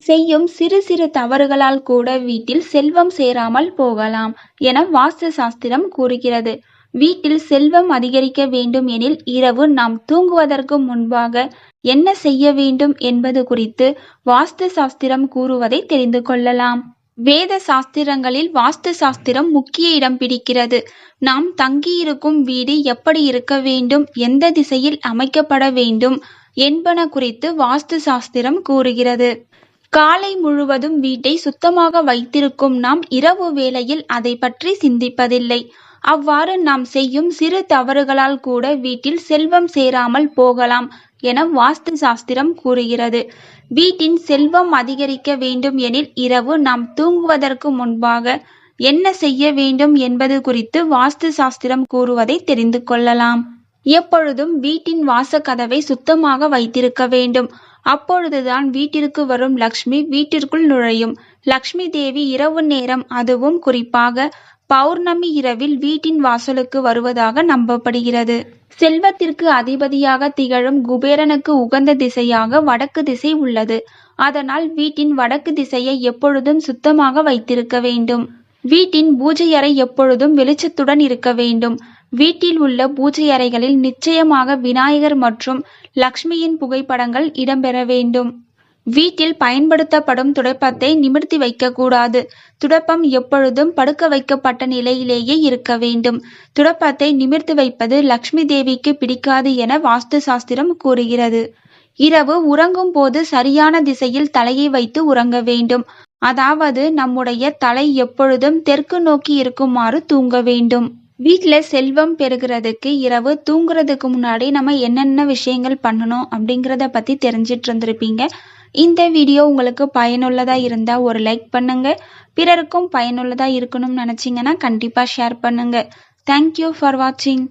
செய்யும் சிறு சிறு தவறுகளால் கூட வீட்டில் செல்வம் சேராமல் போகலாம் என வாஸ்து சாஸ்திரம் கூறுகிறது. வீட்டில் செல்வம் அதிகரிக்க வேண்டும் எனில் இரவு நாம் தூங்குவதற்கு முன்பாக என்ன செய்ய வேண்டும் என்பது குறித்து வாஸ்து சாஸ்திரம் கூறுவதை தெரிந்து கொள்ளலாம். வேத சாஸ்திரங்களில் வாஸ்து சாஸ்திரம் முக்கிய இடம் பிடிக்கிறது. நாம் தங்கியிருக்கும் வீடு எப்படி இருக்க வேண்டும், எந்த திசையில் அமைக்கப்பட வேண்டும் என்பன குறித்து வாஸ்து சாஸ்திரம் கூறுகிறது. காலை முழுவதும் வீட்டை சுத்தமாக வைத்திருக்கும் நாம் இரவு வேளையில் அதை பற்றி சிந்திப்பதில்லை. அவ்வாறு நாம் செய்யும் சிறு தவறுகளால் கூட வீட்டில் செல்வம் சேராமல் போகலாம் என வாஸ்து சாஸ்திரம் கூறுகிறது. வீட்டின் செல்வம் அதிகரிக்க வேண்டும் எனில் இரவு நாம் தூங்குவதற்கு முன்பாக என்ன செய்ய வேண்டும் என்பது குறித்து வாஸ்து சாஸ்திரம் கூறுவதை தெரிந்து கொள்ளலாம். எப்பொழுதும் வீட்டின் வாசக்கதவை சுத்தமாக வைத்திருக்க வேண்டும். அப்பொழுதுதான் வீட்டிற்கு வரும் லக்ஷ்மி வீட்டிற்குள் நுழையும். லக்ஷ்மி தேவி இரவு நேரம், அதுவும் குறிப்பாக பௌர்ணமி இரவில் வீட்டின் வாசலுக்கு வருவதாக நம்பப்படுகிறது. செல்வத்திற்கு அதிபதியாக திகழும் குபேரனுக்கு உகந்த திசையாக வடக்கு திசை உள்ளது. அதனால் வீட்டின் வடக்கு திசையை எப்பொழுதும் சுத்தமாக வைத்திருக்க வேண்டும். வீட்டின் பூஜை அறை எப்பொழுதும் வெளிச்சத்துடன் இருக்க வேண்டும். வீட்டில் உள்ள பூஜை அறைகளில் நிச்சயமாக விநாயகர் மற்றும் லக்ஷ்மியின் புகைப்படங்கள் இடம்பெற வேண்டும். வீட்டில் பயன்படுத்தப்படும் துடைப்பத்தை நிமிர்த்தி வைக்கக்கூடாது. துடைப்பம் எப்பொழுதும் படுக்க வைக்கப்பட்ட நிலையிலேயே இருக்க வேண்டும். துடைப்பத்தை நிமிர்த்தி வைப்பது லக்ஷ்மி தேவிக்கு பிடிக்காது என வாஸ்து சாஸ்திரம் கூறுகிறது. இரவு உறங்கும் போது சரியான திசையில் தலையை வைத்து உறங்க வேண்டும். அதாவது நம்முடைய தலை எப்பொழுதும் தெற்கு நோக்கி இருக்குமாறு தூங்க வேண்டும். வீட்டில் செல்வம் பெறுகிறதுக்கு இரவு தூங்குறதுக்கு முன்னாடி நம்ம என்னென்ன விஷயங்கள் பண்ணணும் அப்படிங்கிறத பற்றி தெரிஞ்சிட்டு இருந்திருப்பீங்க. இந்த வீடியோ உங்களுக்கு பயனுள்ளதாக இருந்தால் ஒரு லைக் பண்ணுங்க. பிறருக்கும் பயனுள்ளதாக இருக்கணும்னு நினச்சிங்கன்னா கண்டிப்பாக ஷேர் பண்ணுங்க. தேங்க்யூ ஃபார் வாட்சிங்.